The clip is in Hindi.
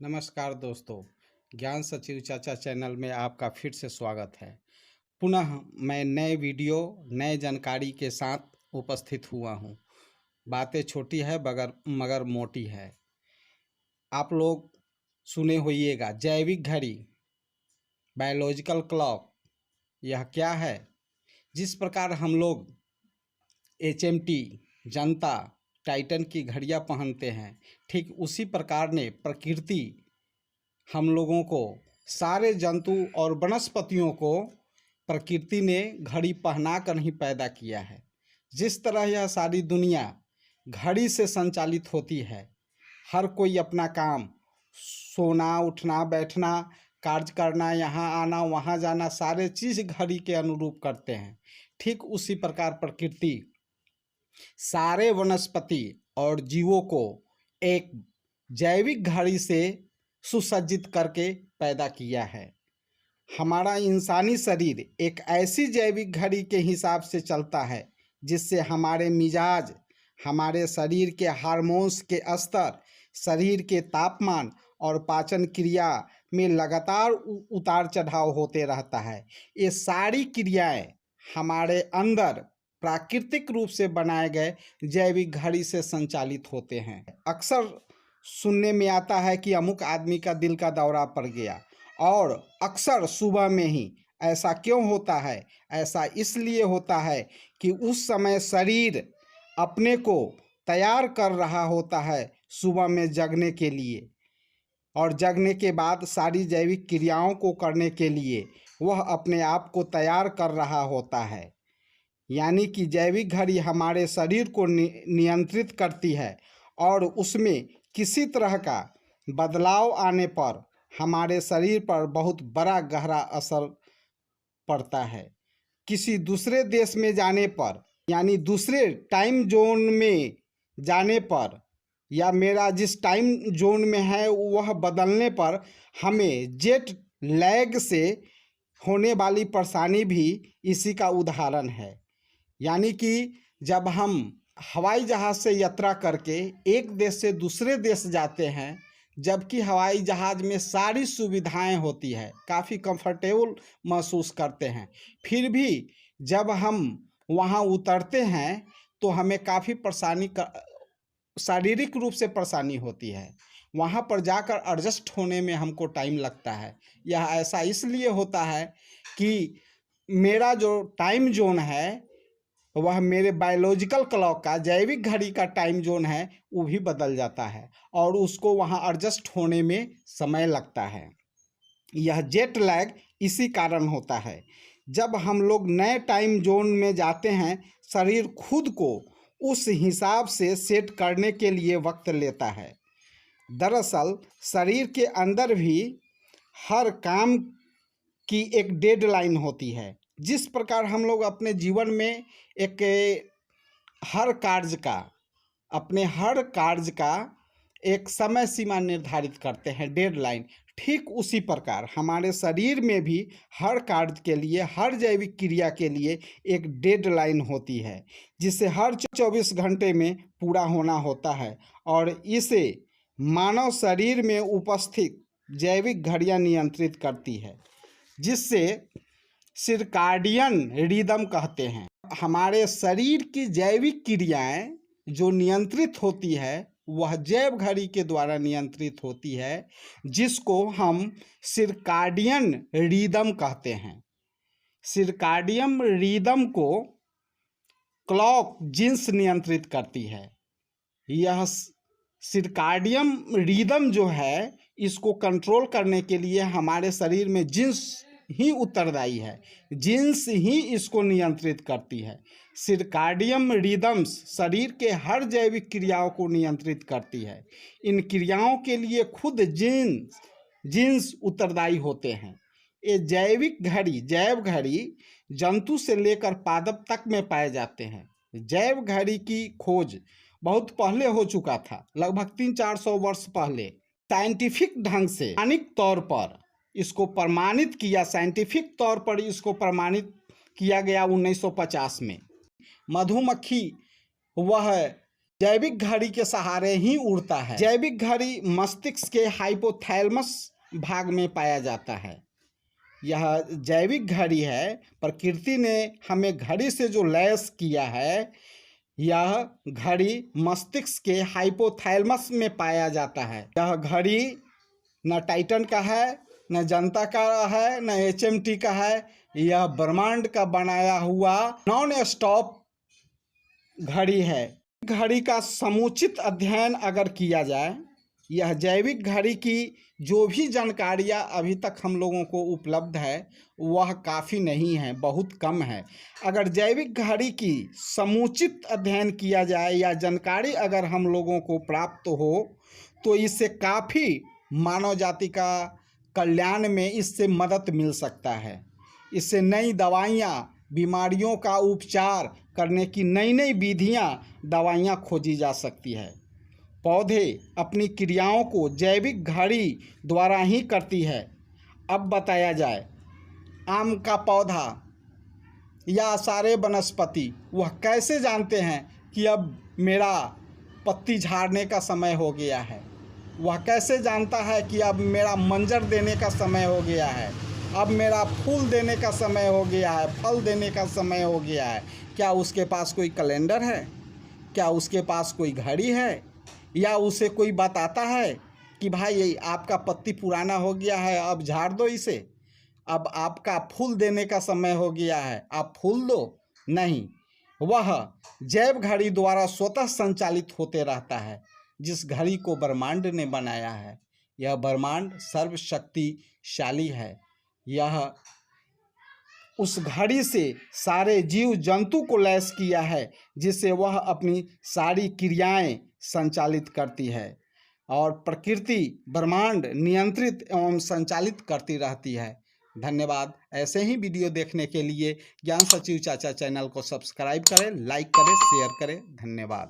नमस्कार दोस्तों, ज्ञान सचिव चाचा चैनल में आपका फिर से स्वागत है। पुनः मैं नए वीडियो नए जानकारी के साथ उपस्थित हुआ हूँ। बातें छोटी है मगर मोटी है। आप लोग सुने होइएगा जैविक घड़ी, बायोलॉजिकल क्लॉक। यह क्या है? जिस प्रकार हम लोग HMT, जनता, टाइटन की घड़ियाँ पहनते हैं, ठीक उसी प्रकार ने प्रकृति हम लोगों को, सारे जंतु और वनस्पतियों को प्रकृति ने घड़ी पहना कर ही पैदा किया है। जिस तरह यह सारी दुनिया घड़ी से संचालित होती है, हर कोई अपना काम, सोना, उठना, बैठना, कार्य करना, यहाँ आना, वहाँ जाना, सारे चीज़ घड़ी के अनुरूप करते हैं। ठीक उसी प्रकार प्रकृति सारे वनस्पति और जीवों को एक जैविक घड़ी से सुसज्जित करके पैदा किया है। हमारा इंसानी शरीर एक ऐसी जैविक घड़ी के हिसाब से चलता है जिससे हमारे मिजाज, हमारे शरीर के हार्मोन्स के स्तर, शरीर के तापमान और पाचन क्रिया में लगातार उतार चढ़ाव होते रहता है। ये सारी क्रियाएं हमारे अंदर प्राकृतिक रूप से बनाए गए जैविक घड़ी से संचालित होते हैं। अक्सर सुनने में आता है कि अमुक आदमी का दिल का दौरा पड़ गया, और अक्सर सुबह में ही। ऐसा क्यों होता है? ऐसा इसलिए होता है कि उस समय शरीर अपने को तैयार कर रहा होता है सुबह में जगने के लिए, और जगने के बाद सारी जैविक क्रियाओं को करने के लिए वह अपने आप को तैयार कर रहा होता है। यानी कि जैविक घड़ी हमारे शरीर को नियंत्रित करती है, और उसमें किसी तरह का बदलाव आने पर हमारे शरीर पर बहुत बड़ा गहरा असर पड़ता है। किसी दूसरे देश में जाने पर, यानी दूसरे टाइम जोन में जाने पर, या मेरा जिस टाइम जोन में है वह बदलने पर हमें जेट लैग से होने वाली परेशानी भी इसी का उदाहरण है। यानी कि जब हम हवाई जहाज़ से यात्रा करके एक देश से दूसरे देश जाते हैं, जबकि हवाई जहाज़ में सारी सुविधाएं होती है, काफ़ी कंफर्टेबल महसूस करते हैं, फिर भी जब हम वहां उतरते हैं तो हमें काफ़ी शारीरिक रूप से परेशानी होती है। वहां पर जाकर एडजस्ट होने में हमको टाइम लगता है। यह ऐसा इसलिए होता है कि मेरा जो टाइम जोन है वह मेरे बायोलॉजिकल क्लॉक का, जैविक घड़ी का टाइम जोन है, वो भी बदल जाता है, और उसको वहाँ एडजस्ट होने में समय लगता है। यह जेट लैग इसी कारण होता है। जब हम लोग नए टाइम जोन में जाते हैं, शरीर खुद को उस हिसाब से सेट करने के लिए वक्त लेता है। दरअसल शरीर के अंदर भी हर काम की एक डेडलाइन होती है। जिस प्रकार हम लोग अपने जीवन में अपने हर कार्य का एक समय सीमा निर्धारित करते हैं, डेडलाइन, ठीक उसी प्रकार हमारे शरीर में भी हर कार्य के लिए, हर जैविक क्रिया के लिए एक डेडलाइन होती है, जिसे हर 24 घंटे में पूरा होना होता है, और इसे मानव शरीर में उपस्थित जैविक घड़ियां नियंत्रित करती है, जिससे सिरकाडियन रिदम कहते हैं। हमारे शरीर की जैविक क्रियाएं जो नियंत्रित होती है वह जैव घड़ी के द्वारा नियंत्रित होती है, जिसको हम सिरकाडियन रिदम कहते हैं। सिरकाडियन रिदम को क्लॉक जीन्स नियंत्रित करती है। यह सिरकाडियन रिदम जो है, इसको कंट्रोल करने के लिए हमारे शरीर में जीन्स ही उत्तरदायी है। जीन्स ही इसको नियंत्रित करती है। सिरकाडियन रिदम्स शरीर के हर जैविक क्रियाओं को नियंत्रित करती है। इन क्रियाओं के लिए खुद जीन्स उत्तरदायी होते हैं। ये जैव घड़ी जंतु से लेकर पादप तक में पाए जाते हैं। जैव घड़ी की खोज बहुत पहले हो चुका था, लगभग 300-400 वर्ष पहले। साइंटिफिक ढंग से, वैज्ञानिक तौर पर इसको प्रमाणित किया, साइंटिफिक तौर पर इसको प्रमाणित किया गया 1950 में। मधुमक्खी वह जैविक घड़ी के सहारे ही उड़ता है। जैविक घड़ी मस्तिष्क के हाइपोथैलेमस भाग में पाया जाता है। यह जैविक घड़ी है, प्रकृति ने हमें घड़ी से जो लैस किया है, यह घड़ी मस्तिष्क के हाइपोथैलेमस में पाया जाता है। यह घड़ी न टाइटन का है, न जनता का है, न HMT का है। यह ब्रह्मांड का बनाया हुआ नॉन स्टॉप घड़ी है। घड़ी का समुचित अध्ययन अगर किया जाए, यह जैविक घड़ी की जो भी जानकारियाँ अभी तक हम लोगों को उपलब्ध है, वह काफ़ी नहीं है, बहुत कम है। अगर जैविक घड़ी की समुचित अध्ययन किया जाए या जानकारी अगर हम लोगों को प्राप्त हो, तो इससे काफ़ी मानव जाति का कल्याण में इससे मदद मिल सकता है। इससे नई दवाइयाँ, बीमारियों का उपचार करने की नई नई विधियाँ, दवाइयाँ खोजी जा सकती है। पौधे अपनी क्रियाओं को जैविक घड़ी द्वारा ही करती है। अब बताया जाए, आम का पौधा या सारे वनस्पति वह कैसे जानते हैं कि अब मेरा पत्ती झाड़ने का समय हो गया है? वह कैसे जानता है कि अब मेरा मंजर देने का समय हो गया है, अब मेरा फूल देने का समय हो गया है, फल देने का समय हो गया है? क्या उसके पास कोई कैलेंडर है? क्या उसके पास कोई घड़ी है? या उसे कोई बताता है कि भाई आपका पत्ती पुराना हो गया है, अब झाड़ दो इसे, अब आपका फूल देने का समय हो गया है, आप फूल दो? नहीं, वह जैव घड़ी द्वारा स्वतः संचालित होते रहता है, जिस घड़ी को ब्रह्मांड ने बनाया है। यह ब्रह्मांड सर्वशक्तिशाली है। यह उस घड़ी से सारे जीव जंतु को लैस किया है, जिससे वह अपनी सारी क्रियाएं संचालित करती है और प्रकृति ब्रह्मांड नियंत्रित एवं संचालित करती रहती है। धन्यवाद। ऐसे ही वीडियो देखने के लिए ज्ञान सचिव चाचा चैनल को सब्सक्राइब करें, लाइक करें, शेयर करें। धन्यवाद।